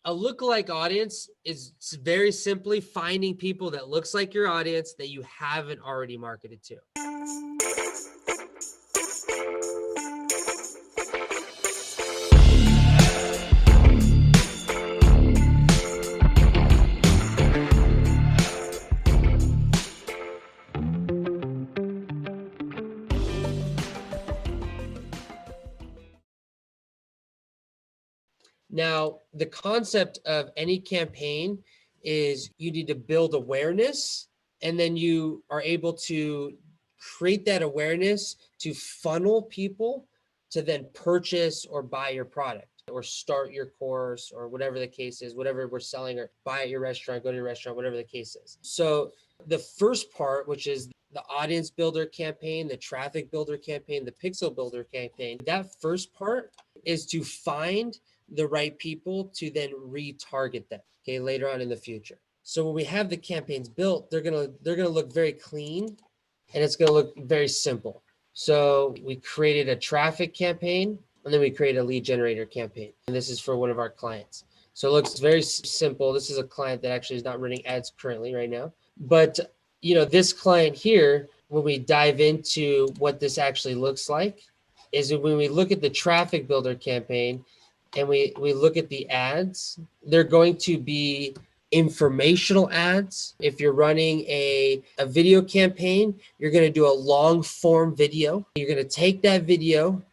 A lookalike audience is very simply finding people that looks like your audience that you haven't already marketed to. Now, the concept of any campaign is you need to build awareness, and then you are able to create that awareness to funnel people to then purchase or buy your product or start your course or whatever the case is, whatever we're selling, or buy at your restaurant, go to your restaurant, whatever the case is. So the first part, which is the audience builder campaign, the traffic builder campaign, the pixel builder campaign, that first part is to find the right people to then retarget them, okay, later on in the future. So when we have the campaigns built, they're gonna look very clean, and it's gonna look very simple. So we created a traffic campaign, and then we created a lead generator campaign. And this is for one of our clients. So it looks very simple. This is a client that actually is not running ads currently right now. But this client here, when we dive into what this actually looks like, is when we look at the traffic builder campaign and we look at the ads, they're going to be informational ads. If you're running a video campaign, you're going to do a long form video. You're going to take that video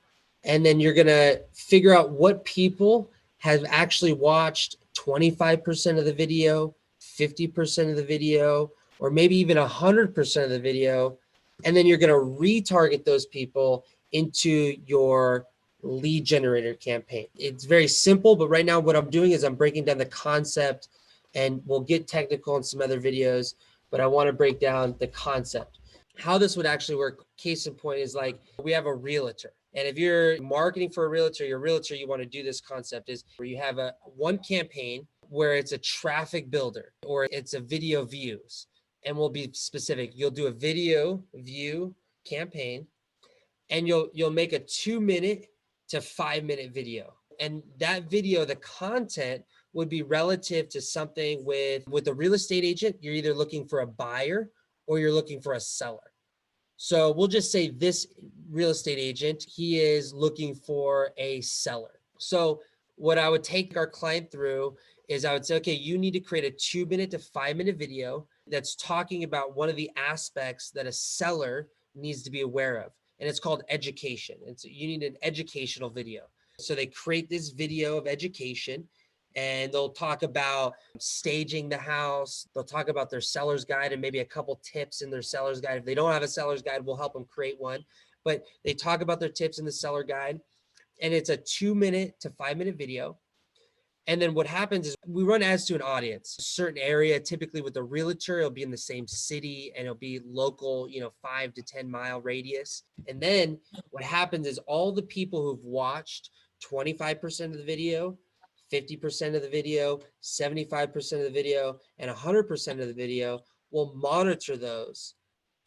and then you're going to figure out what people have actually watched 25% of the video, 50% of the video, or maybe even 100% of the video. And then you're going to retarget those people into your lead generator campaign. It's very simple, but right now what I'm doing is I'm breaking down the concept, and we'll get technical in some other videos, but I want to break down the concept. How this would actually work, case in point, is like we have a realtor. And if you're marketing for a realtor, you want to do this concept is where you have one campaign where it's a traffic builder or it's a video views. And we'll be specific. You'll do a video view campaign, and you'll make a 2-minute to 5-minute video. And that video, the content would be relative to something with a real estate agent. You're either looking for a buyer or you're looking for a seller. So we'll just say this real estate agent, he is looking for a seller. So what I would take our client through is I would say, okay, you need to create a 2-minute to 5-minute video that's talking about one of the aspects that a seller needs to be aware of. And it's called education. And so you need an educational video. So they create this video of education, and they'll talk about staging the house. They'll talk about their seller's guide and maybe a couple tips in their seller's guide. If they don't have a seller's guide, we'll help them create one. But they talk about their tips in the seller guide, and it's a 2-minute to 5-minute video. And then what happens is we run ads to an audience, a certain area. Typically with a realtor, it'll be in the same city and it'll be local, 5 to 10 mile radius. And then what happens is all the people who've watched 25% of the video, 50% of the video, 75% of the video, and 100% of the video, we'll monitor those,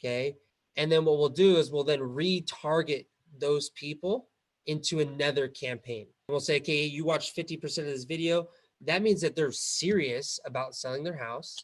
okay? And then what we'll do is we'll then retarget those people into another campaign. We'll say, okay, you watched 50% of this video. That means that they're serious about selling their house.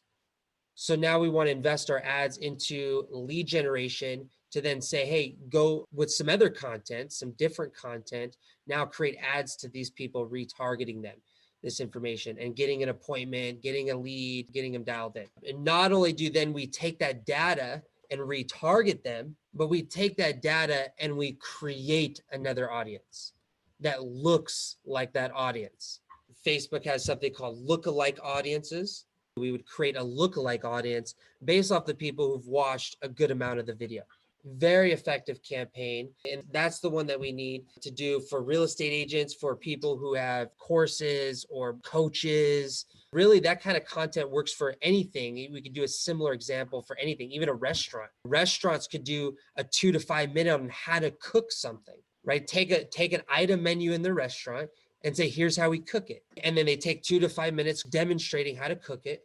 So now we want to invest our ads into lead generation to then say, hey, go with some other content, some different content. Now create ads to these people, retargeting them this information and getting an appointment, getting a lead, getting them dialed in. And not only do then we take that data and retarget them, but we take that data and we create another audience that looks like that audience. Facebook has something called lookalike audiences. We would create a lookalike audience based off the people who've watched a good amount of the video. Very effective campaign. And that's the one that we need to do for real estate agents, for people who have courses or coaches. Really, that kind of content works for anything. We could do a similar example for anything, even a restaurant. Restaurants could do a 2 to 5 minute on how to cook something, right? Take an item menu in the restaurant and say, here's how we cook it. And then they take 2 to 5 minutes demonstrating how to cook it.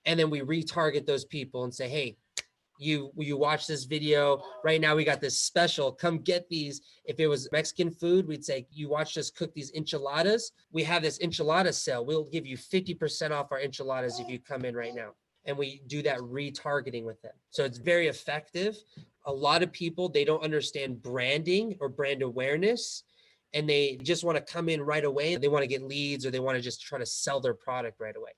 And then we retarget those people and say, hey, You watch this video right now. We got this special. Come get these. If it was Mexican food, we'd say you watch us cook these enchiladas. We have this enchilada sale. We'll give you 50% off our enchiladas if you come in right now. And we do that retargeting with them. So it's very effective. A lot of people, they don't understand branding or brand awareness, and they just want to come in right away. They want to get leads, or they want to just try to sell their product right away.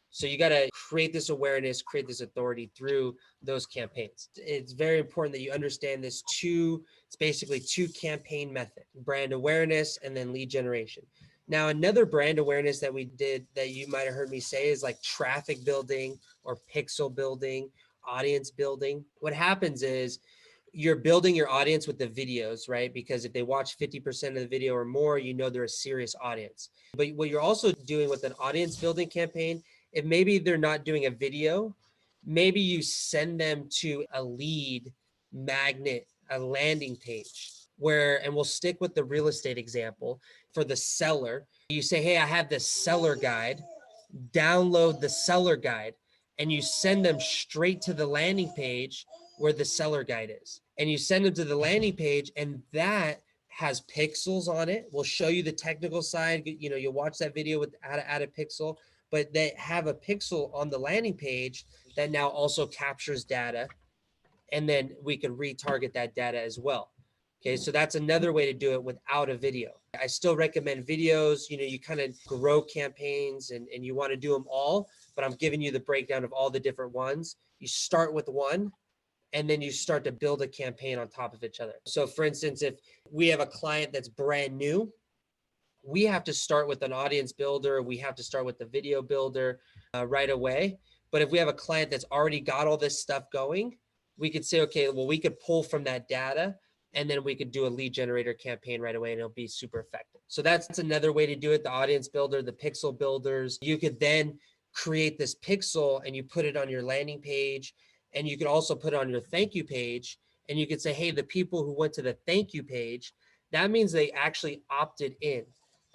So you got to create this awareness, create this authority through those campaigns. It's very important that you understand this it's basically two campaign method: brand awareness and then lead generation. Now, another brand awareness that we did that you might have heard me say is like traffic building or pixel building, audience building. What happens is you're building your audience with the videos, right? Because if they watch 50% of the video or more, you know they're a serious audience. But what you're also doing with an audience building campaign, if maybe they're not doing a video, maybe you send them to a lead magnet, a landing page where, and we'll stick with the real estate example for the seller. You say, hey, I have this seller guide, download the seller guide, and you send them straight to the landing page where the seller guide is. And you send them to the landing page, and that has pixels on it. We'll show you the technical side. You know, you'll watch that video with how to add a pixel, but they have a pixel on the landing page that now also captures data. And then we can retarget that data as well. Okay, so that's another way to do it without a video. I still recommend videos. You know, you kind of grow campaigns and you want to do them all, but I'm giving you the breakdown of all the different ones. You start with one, and then you start to build a campaign on top of each other. So for instance, if we have a client that's brand new, we have to start with an audience builder. We have to start with the video builder right away. But if we have a client that's already got all this stuff going, we could say, okay, well, we could pull from that data, and then we could do a lead generator campaign right away, and it'll be super effective. So that's another way to do it. The audience builder, the pixel builders. You could then create this pixel and you put it on your landing page, and you could also put it on your thank you page. And you could say, hey, the people who went to the thank you page, that means they actually opted in.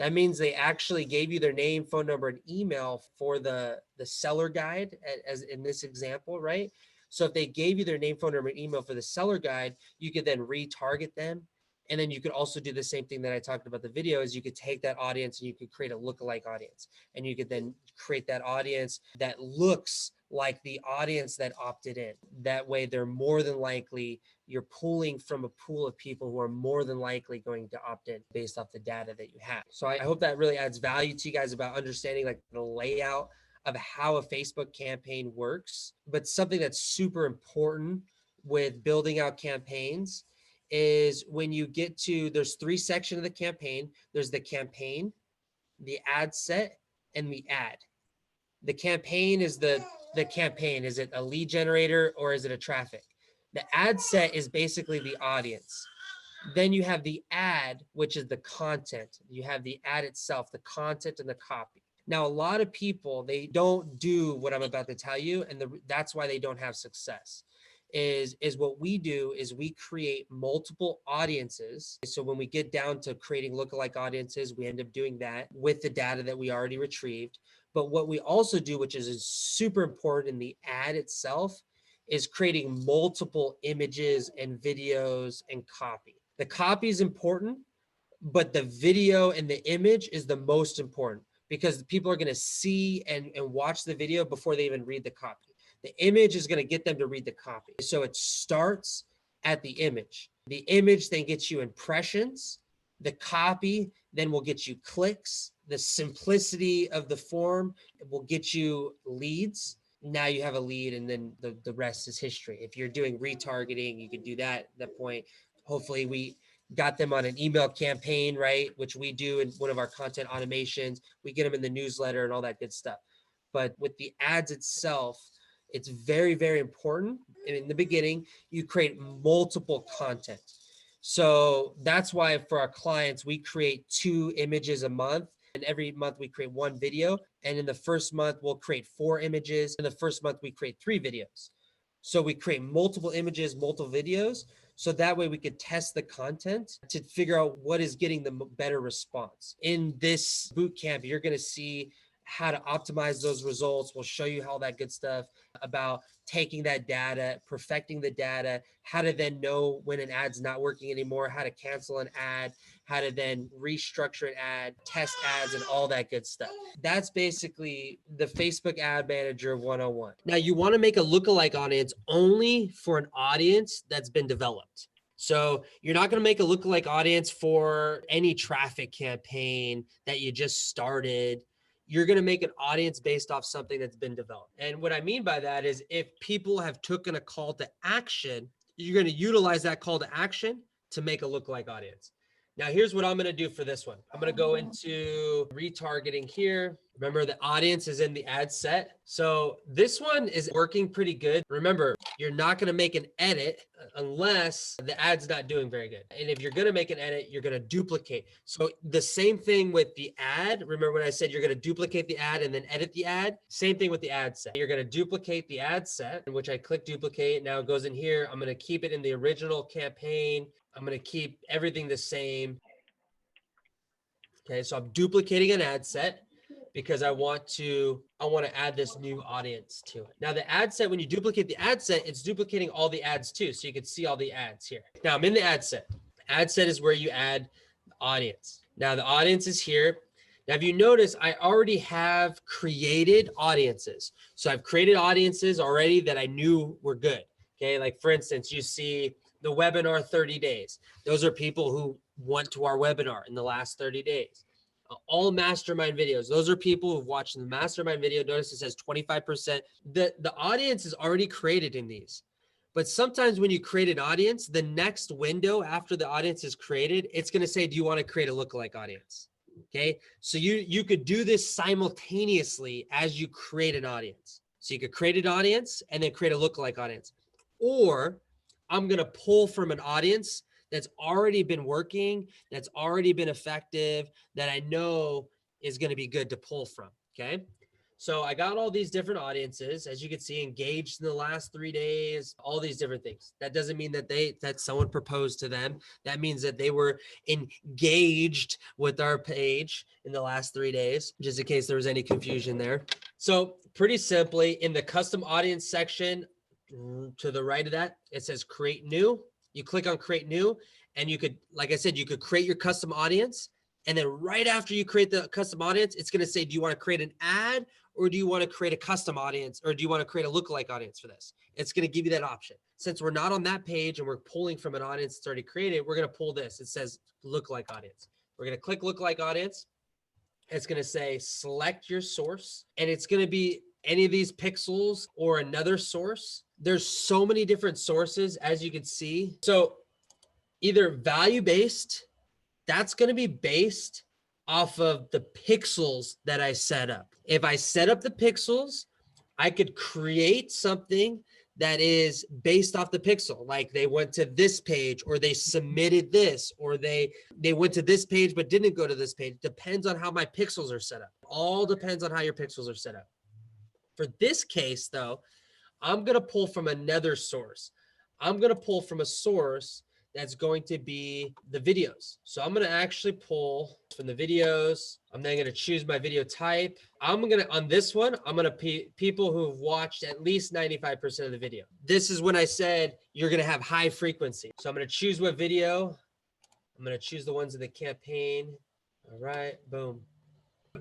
That means they actually gave you their name, phone number, and email for the seller guide, as in this example, right? So if they gave you their name, phone number, and email for the seller guide, you could then retarget them. And then you could also do the same thing that I talked about the video, is you could take that audience and you could create a lookalike audience. And you could then create that audience that looks like the audience that opted in. That way, they're more than likely, you're pulling from a pool of people who are more than likely going to opt in based off the data that you have. So I hope that really adds value to you guys about understanding like the layout of how a Facebook campaign works. But something that's super important with building out campaigns is when you get to, there's three sections of the campaign. There's the campaign, the ad set, and the ad. The campaign is the campaign. Is it a lead generator or is it a traffic? The ad set is basically the audience. Then you have the ad, which is the content. You have the ad itself, the content and the copy. Now, a lot of people, they don't do what I'm about to tell you, and that's why they don't have success. Is what we do is we create multiple audiences. So when we get down to creating lookalike audiences, we end up doing that with the data that we already retrieved. But what we also do, which is super important in the ad itself, is creating multiple images and videos and copy. The copy is important, but the video and the image is the most important, because people are going to see and watch the video before they even read the copy. The image is going to get them to read the copy. So it starts at the image. The image then gets you impressions. The copy then will get you clicks. The simplicity of the form will get you leads. Now you have a lead, and then the rest is history. If you're doing retargeting, you can do that at that point. Hopefully we got them on an email campaign, right? Which we do in one of our content automations. We get them in the newsletter and all that good stuff. But with the ads itself, it's very, very important. In the beginning, you create multiple content. So that's why for our clients, we create 2 images a month. And every month we create 1 video. And in the first month, we'll create 4 images. In the first month, we create 3 videos. So we create multiple images, multiple videos. So that way we could test the content to figure out what is getting the better response. In this boot camp, you're going to see how to optimize those results. We'll show you all that good stuff about taking that data, perfecting the data, how to then know when an ad's not working anymore, how to cancel an ad, how to then restructure an ad, test ads, and all that good stuff. That's basically the Facebook Ad Manager 101. Now, you want to make a lookalike audience only for an audience that's been developed. So you're not going to make a lookalike audience for any traffic campaign that you just started. You're going to make an audience based off something that's been developed. And what I mean by that is if people have taken a call to action, you're going to utilize that call to action to make a lookalike audience. Now, here's what I'm going to do for this one. I'm going to go into retargeting here. Remember, the audience is in the ad set. So this one is working pretty good. Remember, you're not going to make an edit unless the ad's not doing very good. And if you're going to make an edit, you're going to duplicate. So the same thing with the ad. Remember when I said you're going to duplicate the ad and then edit the ad? Same thing with the ad set. You're going to duplicate the ad set, in which I click duplicate. Now it goes in here. I'm going to keep it in the original campaign. I'm going to keep everything the same. Okay, so I'm duplicating an ad set because I want to add this new audience to it. Now the ad set, when you duplicate the ad set, it's duplicating all the ads too. So you can see all the ads here. Now I'm in the ad set. Ad set is where you add the audience. Now the audience is here. Now, if you notice, I already have created audiences. So I've created audiences already that I knew were good. Okay, like for instance, you see the webinar 30 days. Those are people who went to our webinar in the last 30 days. All mastermind videos. Those are people who've watched the mastermind video. Notice it says 25%. The audience is already created in these. But sometimes when you create an audience, the next window after the audience is created, it's going to say, do you want to create a lookalike audience? Okay. So you could do this simultaneously as you create an audience. So you could create an audience and then create a lookalike audience. Or I'm going to pull from an audience that's already been working, that's already been effective, that I know is going to be good to pull from. Okay. So I got all these different audiences, as you can see, engaged in the last 3 days, all these different things. That doesn't mean that someone proposed to them. That means that they were engaged with our page in the last 3 days, just in case there was any confusion there. So pretty simply, in the custom audience section, to the right of that, it says create new. You click on create new, and you could, like I said, you could create your custom audience. And then right after you create the custom audience, it's going to say, do you want to create an ad, or do you want to create a custom audience, or do you want to create a lookalike audience for this? It's going to give you that option. Since we're not on that page and we're pulling from an audience that's already created, we're going to pull this. It says lookalike audience. We're going to click lookalike audience. It's going to say select your source, and it's going to be any of these pixels or another source. There's so many different sources, as you can see. So either value-based, that's going to be based off of the pixels that I set up. If I set up the pixels, I could create something that is based off the pixel. Like they went to this page, or they submitted this, or they went to this page but didn't go to this page. Depends on how my pixels are set up. All depends on how your pixels are set up. For this case though, I'm going to pull from another source. I'm going to pull from a source that's going to be the videos. So I'm going to actually pull from the videos. I'm then going to choose my video type. I'm going to, on this one, I'm going to people who've watched at least 95% of the video. This is when I said you're going to have high frequency. So I'm going to choose what video. I'm going to choose the ones in the campaign. All right, boom.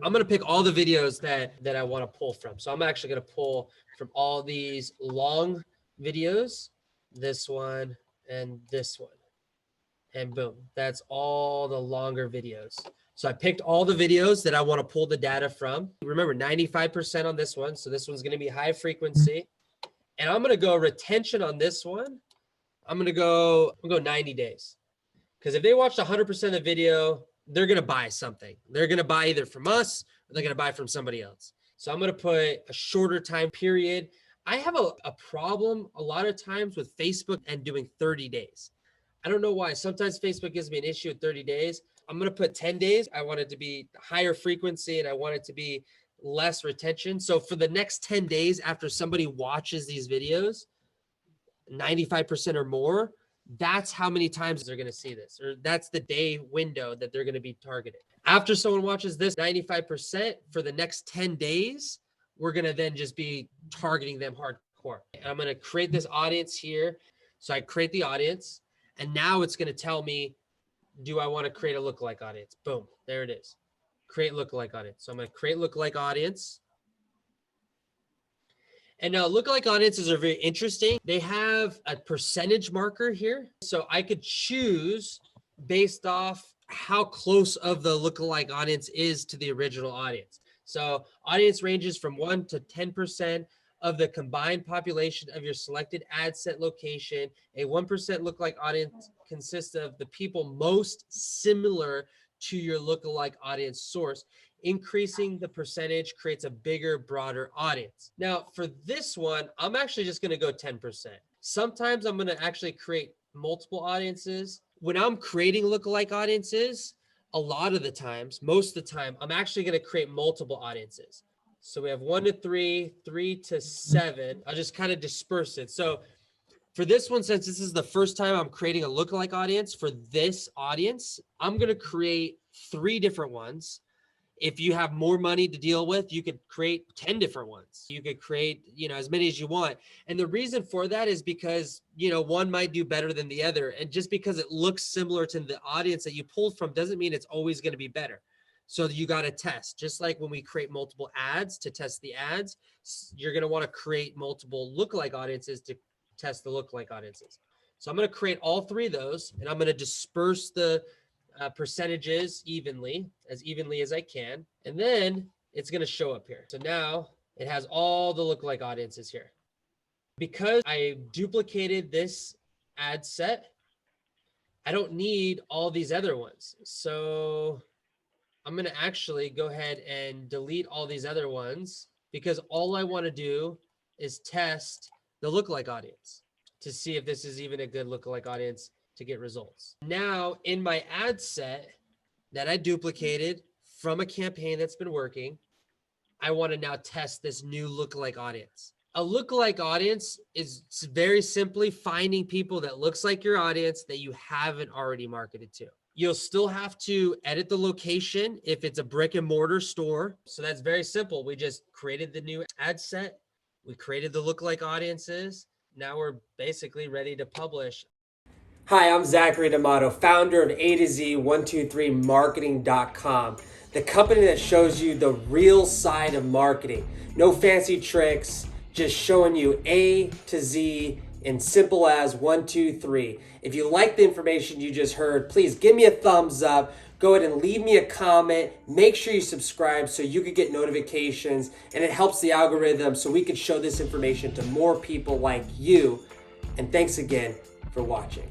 I'm going to pick all the videos that I want to pull from. So I'm actually going to pull from all these long videos, this one and this one. And boom, that's all the longer videos. So I picked all the videos that I want to pull the data from. Remember, 95% on this one. So this one's going to be high frequency. And I'm going to go retention on this one. I'm going to go 90 days. Because if they watched 100% of the video, they're going to buy something. They're going to buy either from us or they're going to buy from somebody else. So I'm going to put a shorter time period. I have a problem a lot of times with Facebook and doing 30 days. I don't know why. Sometimes Facebook gives me an issue at 30 days. I'm going to put 10 days. I want it to be higher frequency and I want it to be less retention. So for the next 10 days after somebody watches these videos, 95% or more, that's how many times they're going to see this, or that's the day window that they're going to be targeted. After someone watches this 95% for the next 10 days, we're going to then just be targeting them hardcore. I'm going to create this audience here. So I create the audience, and now it's going to tell me, do I want to create a lookalike audience? Boom, there it is. Create lookalike audience. So I'm going to create lookalike audience. And now lookalike audiences are very interesting. They have a percentage marker here. So I could choose based off how close of the lookalike audience is to the original audience. So audience ranges from 1 to 10% of the combined population of your selected ad set location. A 1% lookalike audience consists of the people most similar to your lookalike audience source. Increasing the percentage creates a bigger, broader audience. Now, for this one, I'm actually just going to go 10%. Sometimes I'm going to actually create multiple audiences. When I'm creating lookalike audiences, a lot of the times, most of the time, I'm actually going to create multiple audiences. So we have 1 to 3, 3 to 7. I'll just kind of disperse it. So for this one, since this is the first time I'm creating a lookalike audience for this audience, I'm going to create 3 different ones. If you have more money to deal with, you could create 10 different ones. You could create, as many as you want. And the reason for that is because, one might do better than the other. And just because it looks similar to the audience that you pulled from doesn't mean it's always going to be better. So you got to test. Just like when we create multiple ads to test the ads, you're going to want to create multiple lookalike audiences to test the lookalike audiences. So I'm going to create all 3 of those, and I'm going to disperse the percentages evenly as I can. And then it's going to show up here. So now it has all the lookalike audiences here. Because I duplicated this ad set, I don't need all these other ones. So I'm going to actually go ahead and delete all these other ones, because all I want to do is test the lookalike audience to see if this is even a good lookalike audience to get results. Now in my ad set that I duplicated from a campaign that's been working, I want to now test this new lookalike audience. A lookalike audience is very simply finding people that looks like your audience that you haven't already marketed to. You'll still have to edit the location if it's a brick and mortar store. So that's very simple. We just created the new ad set. We created the lookalike audiences. Now we're basically ready to publish. Hi, I'm Zachary D'Amato, founder of a2z123Marketing.com, the company that shows you the real side of marketing. No fancy tricks, just showing you A to Z in simple as 1, 2, 3. If you like the information you just heard, please give me a thumbs up. Go ahead and leave me a comment. Make sure you subscribe so you can get notifications, and it helps the algorithm so we can show this information to more people like you. And thanks again for watching.